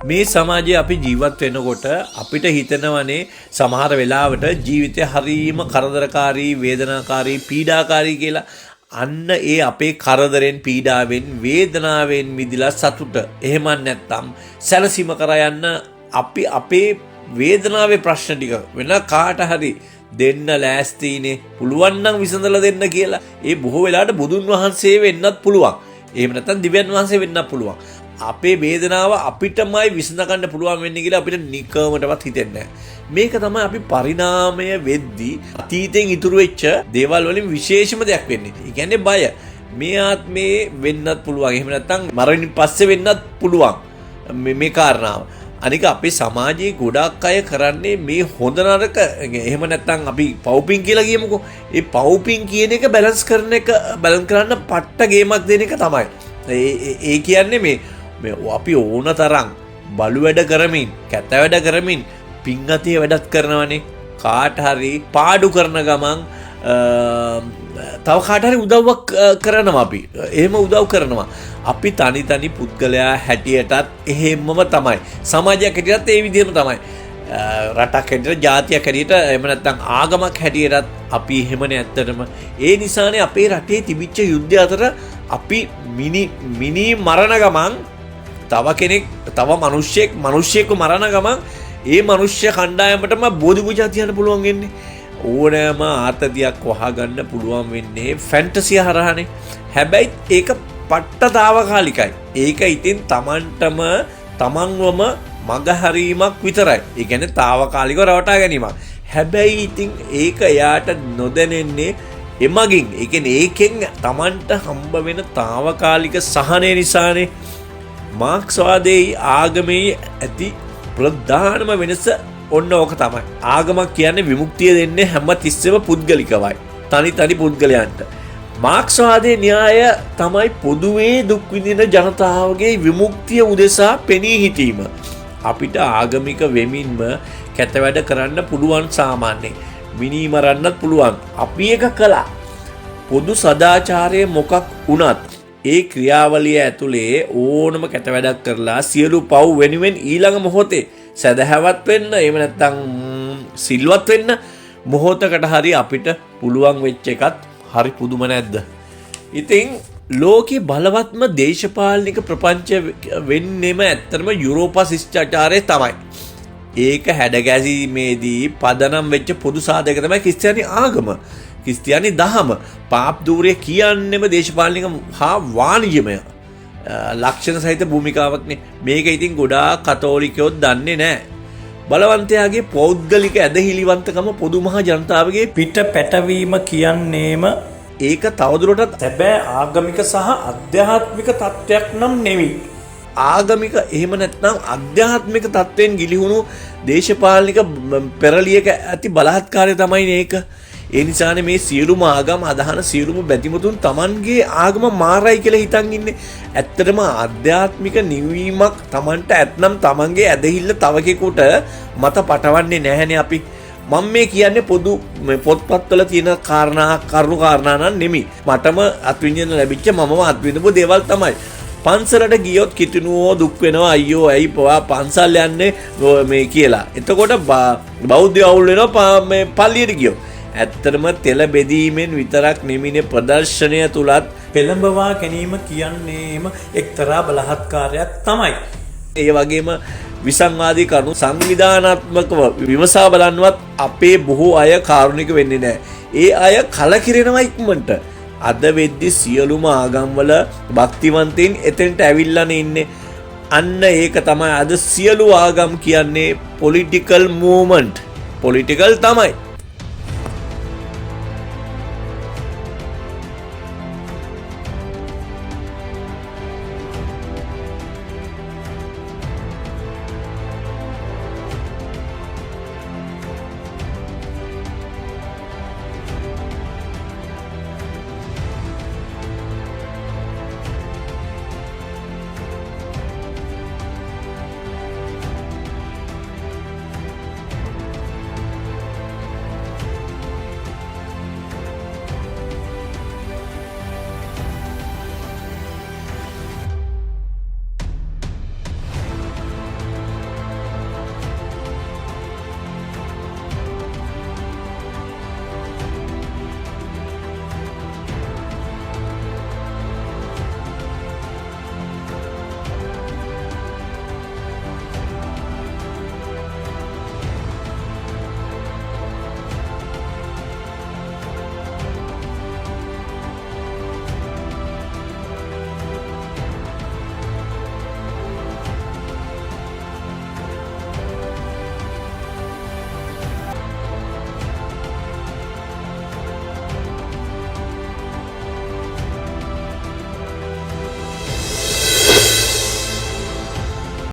මේ සමාජයේ අපි ජීවත් වෙනකොට අපිට හිතෙනවනේ සමහර වෙලාවට ජීවිතය හරීම කරදරකාරී, වේදනාකාරී, පීඩාකාරී කියලා. අන්න ඒ අපේ කරදරෙන්, පීඩාවෙන්, වේදනාවෙන් මිදලා සතුට එහෙම නැත්නම් සැලසීම කරා යන්න අපි අපේ වේදනාවේ ප්‍රශ්න ටික වෙන කාට හරි දෙන්න ලෑස්තිනේ, පුළුවන් නම් විසඳලා දෙන්න කියලා. ඒ බොහෝ වෙලාවට බුදුන් වහන්සේ වෙන්නත් පුළුවන්. එහෙම නැත්නම් දිව්‍යන් වහන්සේ වෙන්නත් පුළුවන්. අපේ වේදනාව අපිටමයි විසඳ ගන්න පුළුවන් වෙන්නේ කියලා අපිට නිකමටවත් හිතෙන්නේ නැහැ. මේක තමයි අපි පරිණාමය වෙද්දී අතීතයෙන් ඉතුරු වෙච්ච දේවල් වලින් විශේෂම දෙයක් වෙන්නේ. ඒ කියන්නේ බය. මේ ආත්මේ වෙන්නත් පුළුවන්. එහෙම නැත්නම් මරණින් පස්සේ වෙන්නත් පුළුවන්. මේ කාරණාව. අනික අපේ සමාජයේ ගොඩක් අය කරන්නේ මේ හොඳ නරක, එහෙම නැත්නම් අපි පව්පින් කියලා කියමුකෝ. ඒ පව්පින් කියන එක බැලන්ස් කරන එක, බැලන්ස් කරන්න පට්ට ගේමක් දෙන එක තමයි. ඒ කියන්නේ මේ අපි ඕන තරම් බලු වැඩ කරමින්, කැත වැඩ කරමින්, පිංගතිය වැඩත් කරනවනේ. කාට හරි පාඩු කරන ගමන් තව කාට හරි උදව්වක් කරනවා අපි. එහෙම උදව් කරනවා. අපි තනි පුද්ගලයා හැටියටත් එහෙමම තමයි. සමාජයක් හැටියටත් ඒ විදිහම තමයි. රටක් හැටියට, ජාතියක් හැටියට, එහෙම නැත්නම් ආගමක් හැටියටත් අපි එහෙමනේ ඇත්තටම. ඒ නිසානේ අපේ රටේ තිබිච්ච යුද්ධය අතර අපි මිනි මරණ ගමන් තව කෙනෙක්, තව මිනිස්සෙක්ව මරණ ගමන් ඒ මිනිස්ය කණ්ඩායමටම බෝධි පූජා තියන්න පුළුවන් වෙන්නේ. ඕනෑම ආතතියක් වහගන්න පුළුවන් වෙන්නේ ෆැන්ටසිය හරහානේ. හැබැයි ඒක පට්ටතාවකාලිකයි. ඒක ඉතින් තමන්වම මගහරීමක් විතරයි. ඒ කියන්නේ తాවකාලිකව රවටා ගැනීමක්. හැබැයි ඉතින් ඒක එයාට නොදැනෙන්නේ එමගින්. ඒ කියන්නේ ඒකෙන් තමන්ට හම්බ වෙන తాවකාලික සහනය නිසානේ. මාක්ස්වාදයේ ආගමේ ඇති ප්‍රධානම වෙනස ඔන්න ඕක තමයි. ආගමක් කියන්නේ විමුක්තිය දෙන්නේ හැම තිස්සෙම පුද්ගලිකවයි. තනි පුද්ගලයන්ට. මාක්ස්වාදයේ න්‍යාය තමයි පොදුවේ දුක් විඳින ජනතාවගේ විමුක්තිය උදෙසා පෙනී හිටීම. අපිට ආගමික වෙමින්ම කැත වැඩ කරන්න පුළුවන් සාමාන්‍යයෙන්. මිනී මරන්නත් පුළුවන්. අපි එක කළා. පොදු සදාචාරය මොකක් වුණත් ඒ ක්‍රියාවලිය ඇතුලේ ඕනම කැත වැඩක් කරලා සියලු පව් වෙනුවෙන් ඊළඟ මොහොතේ සදහැවත් වෙන්න, එහෙම නැත්නම් සිල්වත් වෙන්න මොහොතකට හරි අපිට පුළුවන් වෙච්ච එකත් හරි පුදුම නැද්ද? ඉතින් ලෝකේ බලවත්ම දේශපාලනික ප්‍රපංච වෙන්නෙම ඇත්තටම යුරෝපා ශිෂ්ටාචාරය තමයි. ඒක හැඩගැසීමේදී පදනම් වෙච්ච පොදු සාධක තමයි ක්‍රිස්තියානි ආගම. ක්‍රිස්තියානි දහම. පාප් ධූරය කියන්නෙම දේශපාලනික හා වාණිජමය ලක්ෂණ සහිත භූමිකාවක්නේ. මේක ඉතින් ගොඩාක් කතෝලිකයෝ දන්නේ නැහැ. බලවන්තයාගේ පෞද්ගලික ඇදහිලිවන්තකම පොදු මහා ජනතාවගේ පිට පැටවීම කියන්නේම ඒක තවදුරටත් හැබැයි ආගමික සහ අධ්‍යාත්මික තත්ත්වයක් නම් නෙවෙයි. ආගමික එහෙම නැත්නම් අධ්‍යාත්මික තත්ත්වයෙන් ගිලිහුණු දේශපාලනික පෙරලියක ඇති බලහත්කාරය තමයි මේක. ඒ නිසානේ මේ සියලුම ආගම් අදහන සියලුම බැතිමතුන් Tamanගේ ආගම මාරයි කියලා හිතන් ඉන්නේ. ඇත්තටම ආධ්‍යාත්මික නිවීමක් Tamanට ඇත්නම් Tamanගේ ඇදහිල්ල තව කෙනෙකුට මත පටවන්නේ නැහැනේ අපි. මම මේ කියන්නේ පොදු පොත්පත්වල තියෙන කරුණු කාරණා නම් නෙමෙයි. මටම අත්විඳින්න ලැබිච්ච මමම අත්විඳපු දේවල් තමයි. පන්සලට ගියොත් කිතුනුවෝ දුක් වෙනවා, අයියෝ ඇයි පවා පන්සල් යන්නේ මේ කියලා. එතකොට බෞද්ධය අවුල් වෙනවා මේ පල්ලියට ගියොත්. ඇත්තටම තෙල බෙදීමෙන් විතරක් නෙමිනේ ප්‍රදර්ශනය තුලත් පෙළඹවා ගැනීම කියන්නේම එක්තරා බලහත්කාරයක් තමයි. ඒ වගේම විසංවාදී කරුණු සංවිධානාත්මකව විමසා බලන්නවත් අපේ බොහෝ අය කාරුණික වෙන්නේ නැහැ. ඒ අය කලකිරෙනවා ඉක්මනට. අද වෙද්දි සියලුම ආගම්වල භක්තිවන්තයින් එතෙන්ට ඇවිල්ලානේ ඉන්නේ. අන්න ඒක තමයි අද සියලු ආගම් කියන්නේ පොලිටිකල් මූවමන්ට්. පොලිටිකල් තමයි.